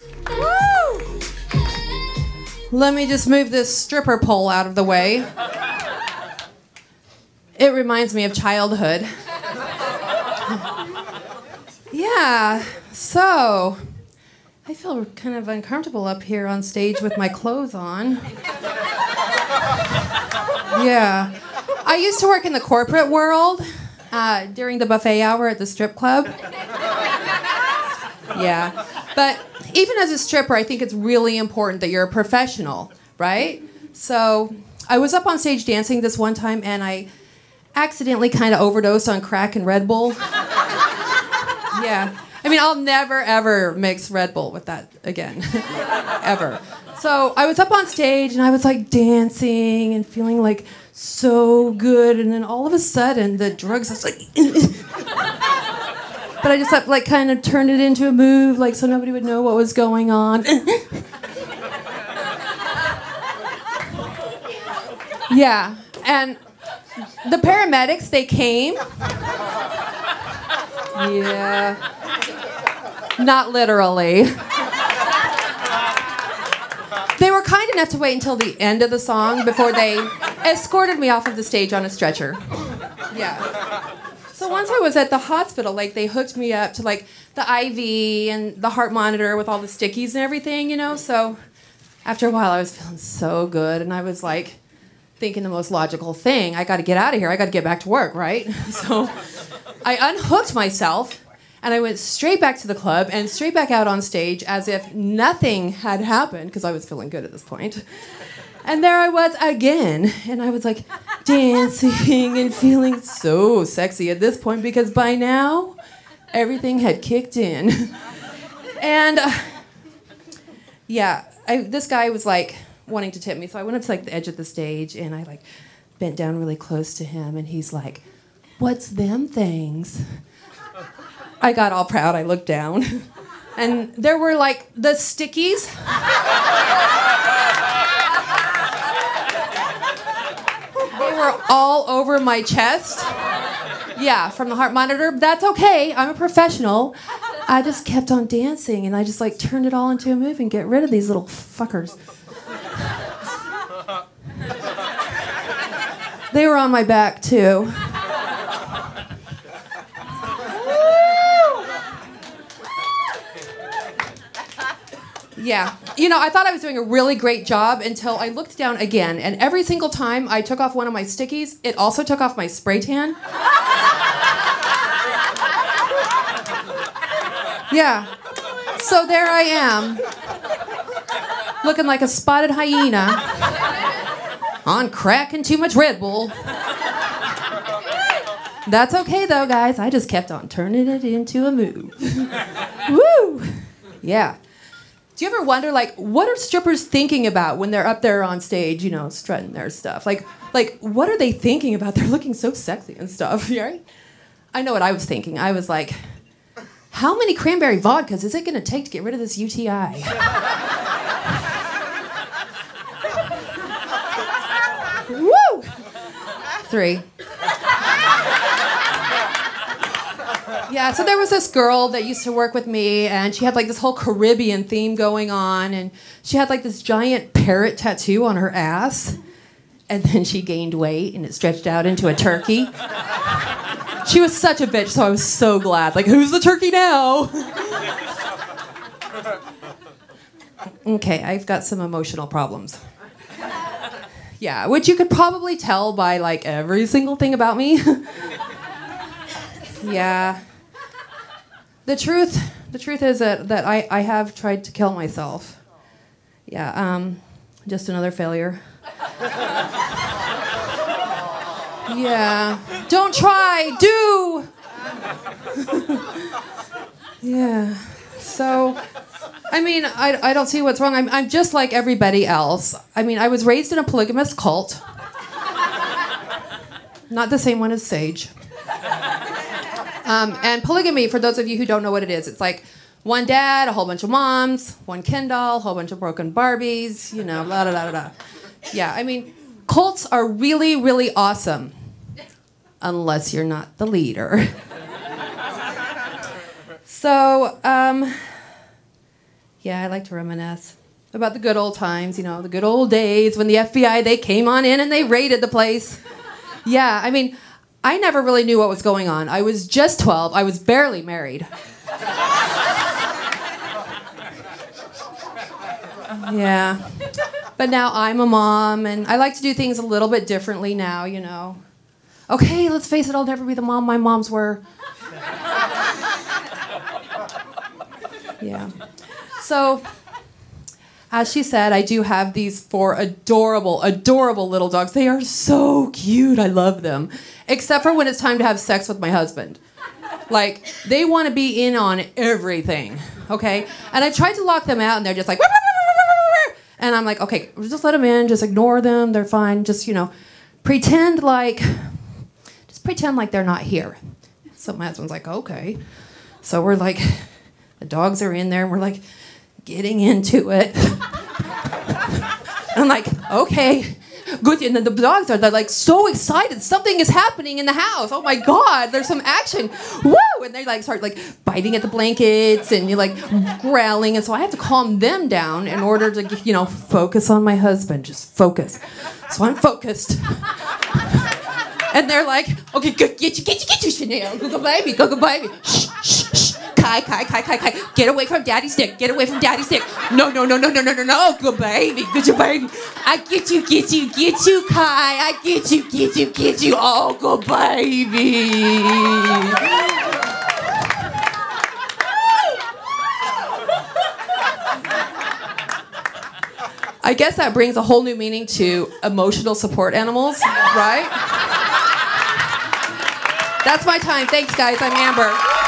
Woo! Let me just move this stripper pole out of the way. It reminds me of childhood. Yeah, so I feel kind of uncomfortable up here on stage with my clothes on. Yeah. I used to work in the corporate world during the buffet hour at the strip club. Yeah. But even as a stripper, I think it's really important that you're a professional, right? So I was up on stage dancing this one time, and I accidentally kind of overdosed on crack and Red Bull. Yeah. I mean, I'll never, ever mix Red Bull with that again. Ever. So I was up on stage, and I was, like, dancing and feeling, like, so good. And then all of a sudden, the drugs, I was like... But I just, like, kind of turned it into a move, like, so nobody would know what was going on. Yeah. And the paramedics, they came. Yeah. Not literally. They were kind enough to wait until the end of the song before they escorted me off of the stage on a stretcher. Yeah. So once I was at the hospital, like, they hooked me up to, like, the IV and the heart monitor with all the stickies and everything, you know? So after a while, I was feeling so good, and I was, like, thinking the most logical thing. I got to get out of here. I got to get back to work, right? So I unhooked myself, and I went straight back to the club and straight back out on stage as if nothing had happened, because I was feeling good at this point. And there I was again, and I was, like, dancing and feeling so sexy at this point, because by now, everything had kicked in. And, yeah, this guy was, like, wanting to tip me, so I went up to, like, the edge of the stage, and I, like, bent down really close to him, and he's like, "What's them things?" I got all proud. I looked down, and there were, like, the stickies. They were all over my chest. Yeah, from the heart monitor. That's okay. I'm a professional. I just kept on dancing, and I just, like, turned it all into a move and get rid of these little fuckers. They were on my back, too. Yeah. You know, I thought I was doing a really great job until I looked down again, and every single time I took off one of my stickies, it also took off my spray tan. Yeah. So there I am, looking like a spotted hyena, on crack and too much Red Bull. That's okay, though, guys. I just kept on turning it into a move. Woo! Yeah. Do you ever wonder, like, what are strippers thinking about when they're up there on stage, you know, strutting their stuff? Like, what are they thinking about? They're looking so sexy and stuff, right? I know what I was thinking. I was like, how many cranberry vodkas is it going to take to get rid of this UTI? Woo! 3. Yeah, so there was this girl that used to work with me, and she had, like, this whole Caribbean theme going on, and she had, like, this giant parrot tattoo on her ass, and then she gained weight, and it stretched out into a turkey. She was such a bitch, so I was so glad. Like, who's the turkey now? Okay, I've got some emotional problems. Yeah, which you could probably tell by, like, every single thing about me. Yeah. The truth is that I have tried to kill myself. Yeah, just another failure. Yeah. Don't try, do! Yeah. So, I mean, I don't see what's wrong. I'm just like everybody else. I mean, I was raised in a polygamous cult. Not the same one as Sage. And polygamy, for those of you who don't know what it is, it's like one dad, a whole bunch of moms, one Ken doll, a whole bunch of broken Barbies, you know, blah, blah, blah, blah. Yeah, I mean, cults are really, really awesome. Unless you're not the leader. So, yeah, Yeah, I like to reminisce about the good old times, you know, the good old days when the FBI, they came on in and they raided the place. Yeah, I mean, I never really knew what was going on. I was just 12. I was barely married. Yeah. But now I'm a mom, and I like to do things a little bit differently now, you know. Okay, let's face it, I'll never be the mom my moms were. Yeah. So, as she said, I do have these 4 adorable, adorable little dogs. They are so cute. I love them. Except for when it's time to have sex with my husband. Like, they want to be in on everything, okay? And I tried to lock them out, and they're just like... And I'm like, okay, just let them in. Just ignore them. They're fine. Just, you know, pretend like they're not here. So my husband's like, okay. So we're like, the dogs are in there, and we're like getting into it. And I'm like, okay, good. And then the dogs they're like so excited. Something is happening in the house. Oh my God, there's some action. Woo! And they like start like biting at the blankets and like growling. And so I have to calm them down in order to, you know, focus on my husband. Just focus. So I'm focused. And they're like, okay, good, get you, Chanel. Go baby, go baby. Shh, shh, shh. Kai. Get away from daddy's dick. Get away from daddy's dick. No. Good baby, good you, baby. I get you, Kai. I get you. Oh, good baby. I guess that brings a whole new meaning to emotional support animals, right? That's my time. Thanks, guys. I'm Amber.